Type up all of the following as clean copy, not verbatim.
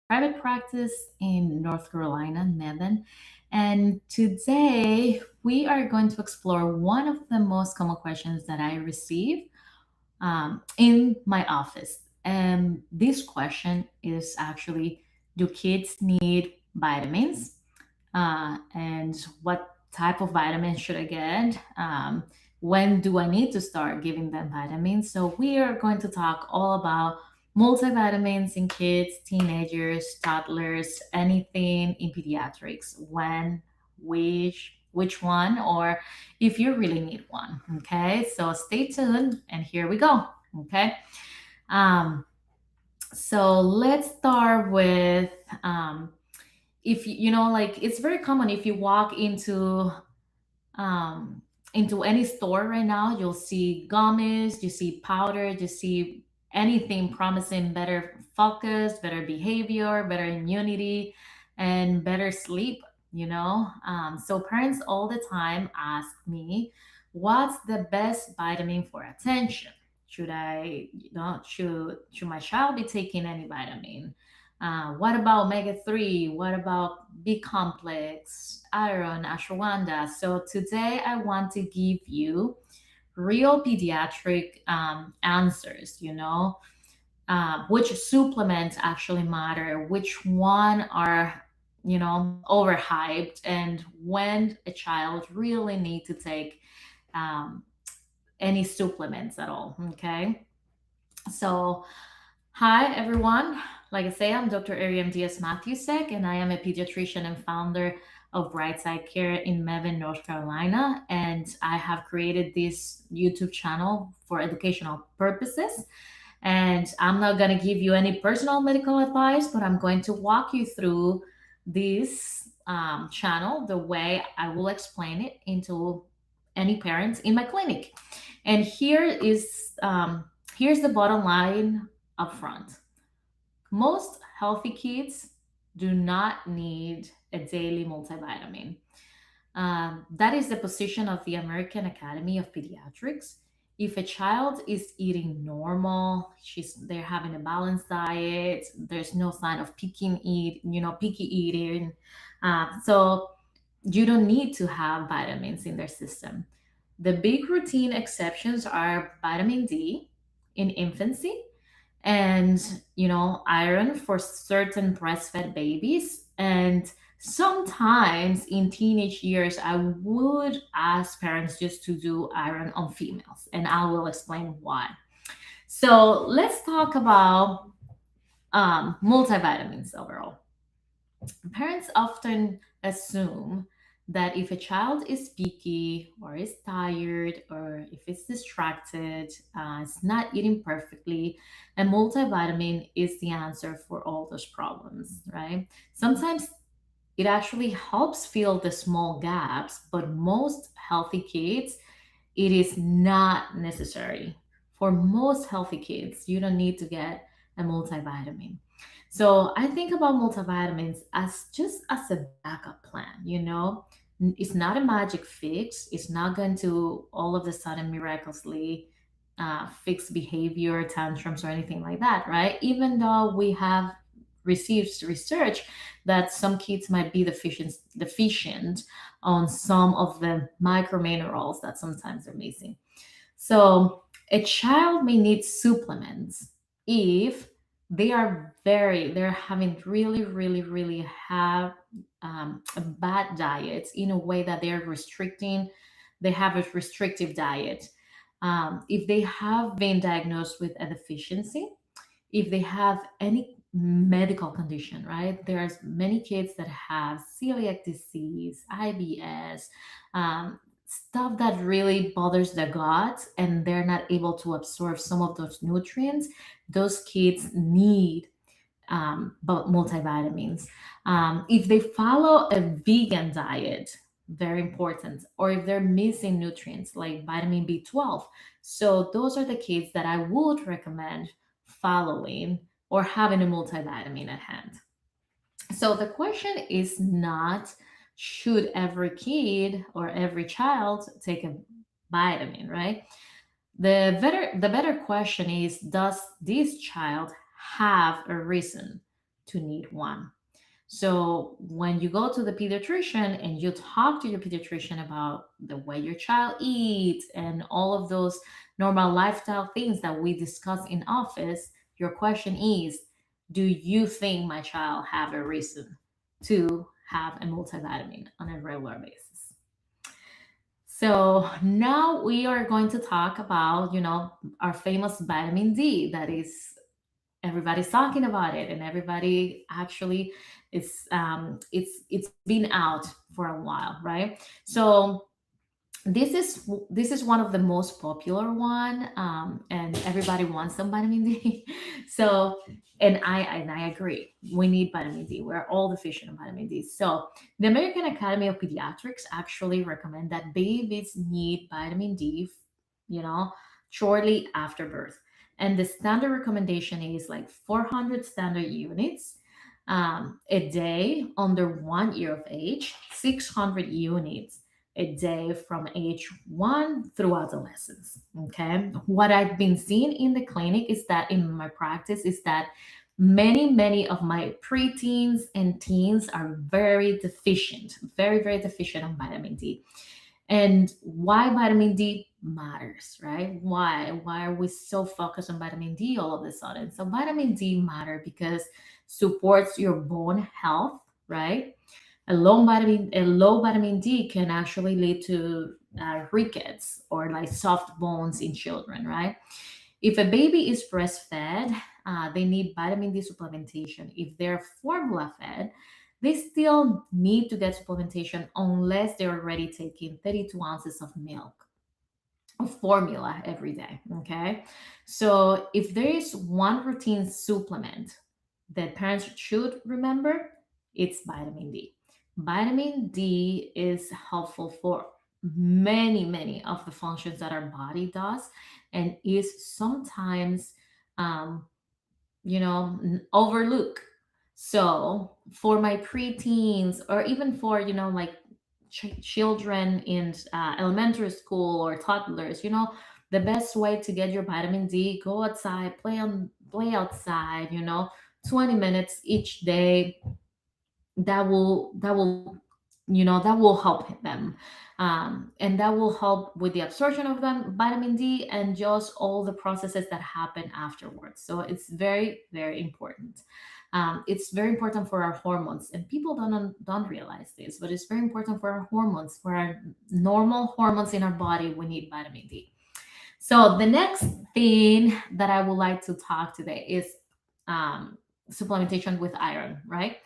private practice in North Carolina, Nevin. And today we are going to explore one of the most common questions that I receive in my office. And this question is actually, do kids need vitamins? And what type of vitamins should I get? When do I need to start giving them vitamins? So, we are going to talk all about multivitamins in kids, teenagers, toddlers, anything in pediatrics, when, which one, or if you really need one. Okay, so stay tuned and here we go. Okay, um, so let's start with if like it's very common if you walk um into any store right now, you'll see gummies, you see powder, you see anything promising better focus, better behavior, better immunity, and better sleep. So parents all the time ask me, what's the best vitamin for attention? Should my child be taking any vitamin? What about omega 3? What about B complex, iron, ashwagandha? So today I want to give you real pediatric answers. Which supplements actually matter, which one are overhyped, and when a child really need to take um, any supplements at all. Okay, so hi, everyone. Like I say, I'm Dr. Ariam Diaz Matthewsek, and I am a pediatrician and founder of Brightside Care in Mebane, North Carolina. And I have created this YouTube channel for educational purposes. And I'm not going to give you any personal medical advice, but I'm going to walk you through this channel the way I will explain it into any parents in my clinic. And here's the bottom line up front. Most healthy kids do not need a daily multivitamin. That is the position of the American Academy of Pediatrics. If a child is eating normal, they're having a balanced diet, there's no sign of picky eating. So you don't need to have vitamins in their system. The big routine exceptions are vitamin D in infancy and iron for certain breastfed babies, and sometimes in teenage years I would ask parents just to do iron on females, and I will explain why. So let's talk about multivitamins overall. Parents often assume that if a child is picky or is tired or if it's distracted, it's not eating perfectly, a multivitamin is the answer for all those problems, right? Sometimes it actually helps fill the small gaps, but most healthy kids, it is not necessary. For most healthy kids, you don't need to get a multivitamin. So I think about multivitamins as just as a backup plan. It's not a magic fix. It's not going to all of a sudden miraculously fix behavior, tantrums, or anything like that, right? Even though we have received research that some kids might be deficient on some of the microminerals that sometimes are missing. So a child may need supplements if they're having really, really, really have a bad diet in a way that they have a restrictive diet. If they have been diagnosed with a deficiency, if they have any medical condition, right? There's many kids that have celiac disease, IBS, stuff that really bothers the gut, and they're not able to absorb some of those nutrients. Those kids need but multivitamins. If they follow a vegan diet, very important, or if they're missing nutrients like vitamin B12. So those are the kids that I would recommend following or having a multivitamin at hand. So the question is not, should every kid or every child take a vitamin, right? The better question is, does this child have a reason to need one. So when you go to the pediatrician and you talk to your pediatrician about the way your child eats and all of those normal lifestyle things that we discuss in office, your question is, do you think my child have a reason to have a multivitamin on a regular basis? So now we are going to talk about, our famous vitamin D that is everybody's talking about it, and everybody actually it's been out for a while, right? So this is one of the most popular one, and everybody wants some vitamin D. So, and I agree, we need vitamin D. We're all deficient in vitamin D. So the American Academy of Pediatrics actually recommend that babies need vitamin D, you know shortly after birth, and the standard recommendation is like 400 standard units a day under 1 year of age, 600 units a day from age 1 through adolescence. Okay. What I've been seeing in the clinic is that in my practice is that many of my preteens and teens are very deficient, very, very deficient on vitamin D. And why vitamin D matters, right? Why are we so focused on vitamin D all of a sudden? So vitamin D matter because supports your bone health, right? A low vitamin D can actually lead to rickets or like soft bones in children, right? If a baby is breastfed, they need vitamin D supplementation. If they're formula fed, they still need to get supplementation unless they're already taking 32 ounces of milk of formula every day. Okay. So if there is one routine supplement that parents should remember, it's vitamin D. Vitamin D is helpful for many of the functions that our body does, and is sometimes um, overlook. So for my preteens, or even for like children in elementary school or toddlers, the best way to get your vitamin D, go outside, play outside, 20 minutes each day. That will help them, and that will help with the absorption of them vitamin D and just all the processes that happen afterwards. So it's very, very important. It's very important for our hormones, and people don't realize this, but it's very important for our hormones, for our normal hormones in our body. We need vitamin D. So the next thing that I would like to talk today is um, supplementation with iron, right?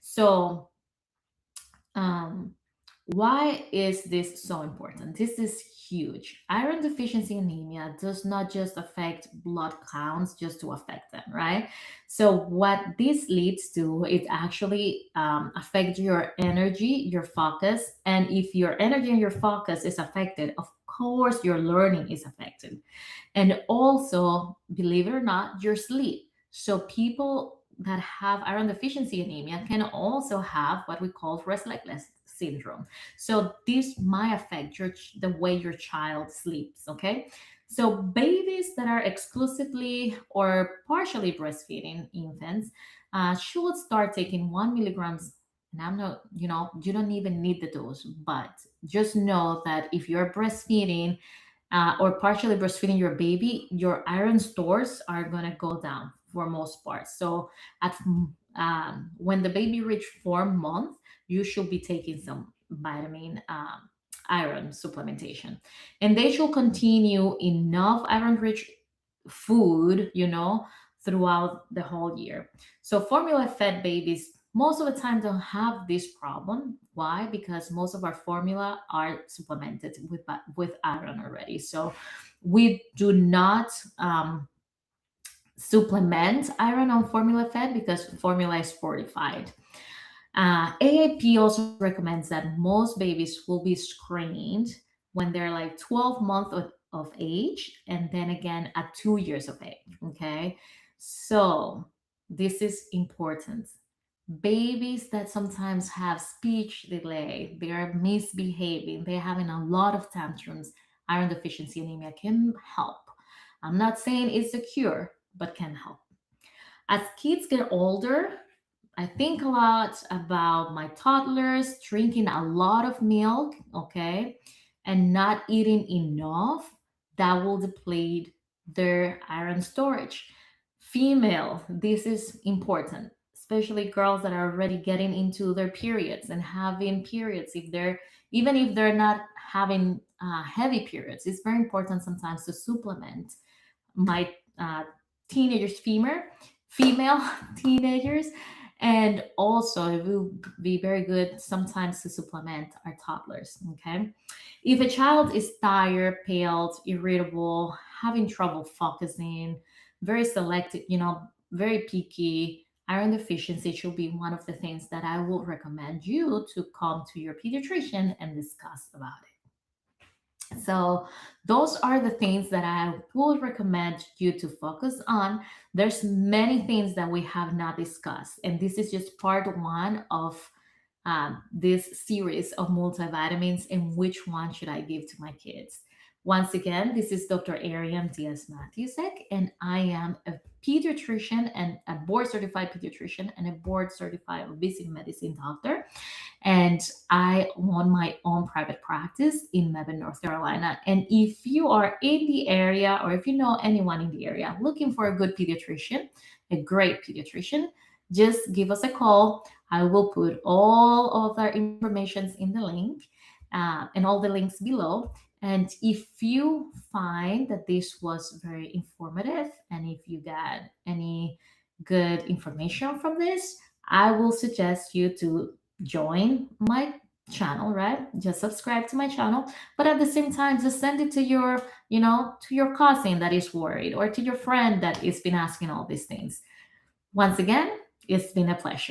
So um, why is this so important? This is huge. Iron deficiency anemia does not just affect blood counts just to affect them, right? So what this leads to, it actually affects your energy, your focus, and if your energy and your focus is affected, of course your learning is affected, and also, believe it or not, your sleep. So people that have iron deficiency anemia can also have what we call restless syndrome. So this might affect the way your child sleeps. Okay. So babies that are exclusively or partially breastfeeding infants should start taking 1 milligrams. And I'm not, you don't even need the dose, but just know that if you're breastfeeding or partially breastfeeding your baby, your iron stores are going to go down for most parts. So when the baby reach 4 months, you should be taking some vitamin iron supplementation, and they should continue enough iron rich food, throughout the whole year. So formula fed babies most of the time don't have this problem. Why? Because most of our formula are supplemented with iron already. So we do not supplement iron on formula fed because formula is fortified. AAP also recommends that most babies will be screened when they're like 12 months of age, and then again at 2 years of age. Okay. So this is important. Babies that sometimes have speech delay, they are misbehaving, they're having a lot of tantrums, iron deficiency anemia can help. I'm not saying it's a cure, but can help. As kids get older, I think a lot about my toddlers drinking a lot of milk, okay, and not eating enough. That will deplete their iron storage. Female, this is important, especially girls that are already getting into their periods and having periods. If they're even if they're not having heavy periods, it's very important sometimes to supplement my teenagers, female teenagers, and also it will be very good sometimes to supplement our toddlers. Okay, if a child is tired, pale, irritable, having trouble focusing, very selective, very picky. Iron deficiency should be one of the things that I will recommend you to come to your pediatrician and discuss about it. So those are the things that I would recommend you to focus on. There's many things that we have not discussed, and this is just part one of this series of multivitamins and which one should I give to my kids. Once again, this is Dr. Ariam Diaz Matthewsek, and I am a pediatrician and a board certified pediatrician and a board certified obesity medicine doctor. And I own my own private practice in Mebane, North Carolina. And if you are in the area or if you know anyone in the area looking for a good pediatrician, a great pediatrician, just give us a call. I will put all of our information in the link and all the links below. And if you find that this was very informative and if you got any good information from this, I will suggest you to join my channel, right? Just subscribe to my channel, but at the same time just send it to your, to your cousin that is worried or to your friend that has been asking all these things. Once again, it's been a pleasure.